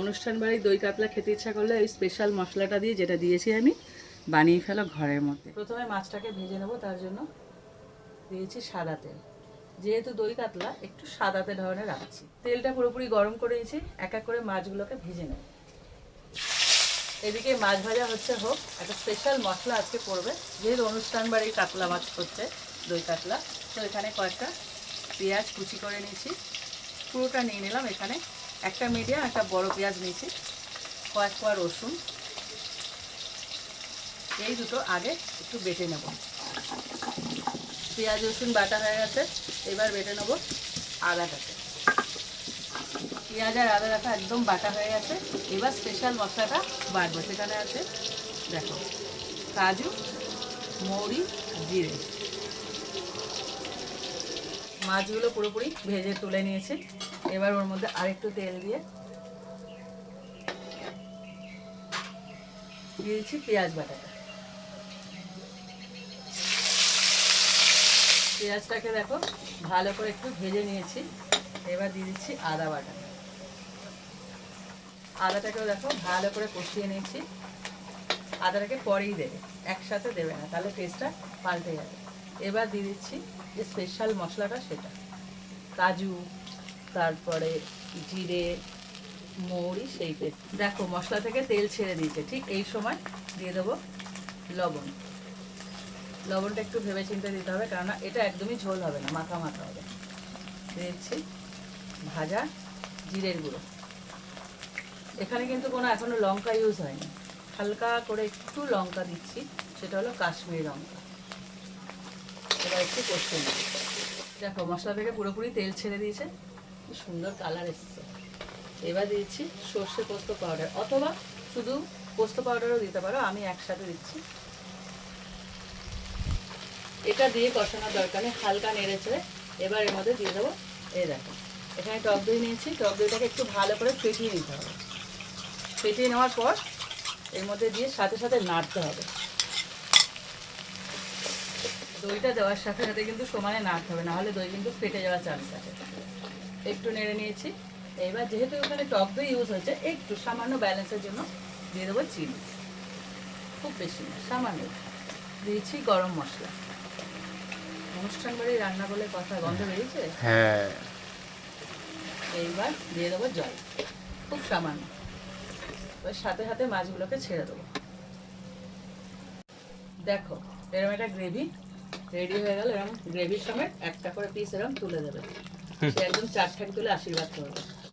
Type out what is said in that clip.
অনুষ্ঠান বাড়ি দই কাতলা খেতে ইচ্ছা করলে ওই স্পেশাল মশলাটা দিয়ে, যেটা দিয়েছি আমি, বানিয়ে ফেলো ঘরের মধ্যে। প্রথমে মাছটাকে ভেজে নেবো, তার জন্য দিয়েছি সাদা তেল। যেহেতু দই কাতলা একটু সাদাতে ধরনের রাখছি। তেলটা পুরোপুরি গরম করে নিয়েছি, এক এক করে মাছগুলোকে ভেজে নেব। এদিকে মাছ ভাজা হচ্ছে হোক, একটা স্পেশাল মশলা আজকে পড়বে। যেহেতু অনুষ্ঠান বাড়ির কাতলা মাছ হচ্ছে, দই কাতলা, তো এখানে কয়েকটা পেঁয়াজ কুচি করে নিয়েছি, পুরোটা নিয়ে নিলাম। এখানে একটা মিডিয়াম একটা বড় পেঁয়াজ নিয়েছি, কয়েক কোয়া রসুন, এই দুটো আগে একটু বেটে নেব। পেঁয়াজ রসুন বাটা হয়ে গেছে, এবার বেটে নেব আদাটাকে। পেঁয়াজ আর আদা রাখা একদম বাটা হয়ে গেছে। এবার স্পেশাল মশলাটা বাটবো। সেখানে আছে দেখো কাজু, মৌরি, জিরে। মাছগুলো পুরোপুরি ভেজে তুলে নিয়েছি। এবার ওর মধ্যে আরেকটু তেল দিয়ে দিয়েছি পেঁয়াজ বাটাটা। পেঁয়াজটাকে দেখো ভালো করে একটু ভেজে নিয়েছি। এবার দিয়ে দিচ্ছি আদা বাটা। আদাটাকেও দেখো ভালো করে কষিয়ে নিয়েছি। আদাটাকে পরেই দেবে, একসাথে দেবে না, তাহলে টেস্টটা পাল্টে যাবে। এবার দিয়ে দিচ্ছি যে স্পেশাল মশলাটা, সেটা কাজু, তারপরে জিরে, মৌরি, সেই পেস্ট। দেখো মশলা থেকে তেল ছেড়ে দিয়েছে, ঠিক এই সময় দিয়ে দেবো লবণ। লবণটা একটু ভেবে চিন্তে দিতে হবে, কেননা এটা একদমই ঝোল হবে না, মাখা মাখা হবে। দিয়ে দিচ্ছি ভাজা জিরের গুঁড়ো। এখানে কিন্তু কোনো এখনো লঙ্কা ইউজ হয়নি, হালকা করে একটু লঙ্কা দিচ্ছি, সেটা হলো কাশ্মীরি লঙ্কা। এবার একটু কষতে নিই। দেখো মশলা থেকে পুরোপুরি তেল ছেড়ে দিয়েছে, কি সুন্দর কালার এসেছে। এবার দিচ্ছি সর্ষে পোস্ত পাউডার, অথবা শুধু পোস্ত পাউডারও দিতে পারো, আমি একসাথে দিচ্ছি। এটা দিয়ে কষানোর দরকার নেই, হালকা নেড়েছে। এবার এর মধ্যে দিয়ে দেবো, এই দেখো এখানে টক দই নিয়েছি, টক দইটাকে একটু ভালো করে ফেটিয়ে নিতে হবে। ফেটিয়ে নেওয়ার পর এর মধ্যে দিয়ে সাথে সাথে নাড়তে হবে। দইটা দেওয়ার সাথে সাথে কিন্তু সমানে নাড়তে হবে, নাহলে দই কিন্তু ফেটে যাওয়ার চান্স আছে। একটু নেড়ে নিয়েছি। এবার যেহেতু ওখানে টক দই ইউজ হয়েছে, একটু সামান্য ব্যালেন্সের জন্য দিয়ে দেবো চিনি, খুব বেশি না, সামান্য। দিয়েছি গরম মশলা। অনুষ্ঠান বাড়ি রান্না বলে কথা, গন্ধ বেরিয়েছে। হ্যাঁ, এইবার দিয়ে দেবো জল, খুব সামান্য। এবার সাথে সাথে মাছগুলোকে ছেড়ে দেবো। দেখো এরকম একটা গ্রেভি রেডি হয়ে গেল। এরকম গ্রেভির সঙ্গে একটা করে পিস এরকম তুলে দেবে, সে একদম চারঠাক তুলে আশীর্বাদ করবে।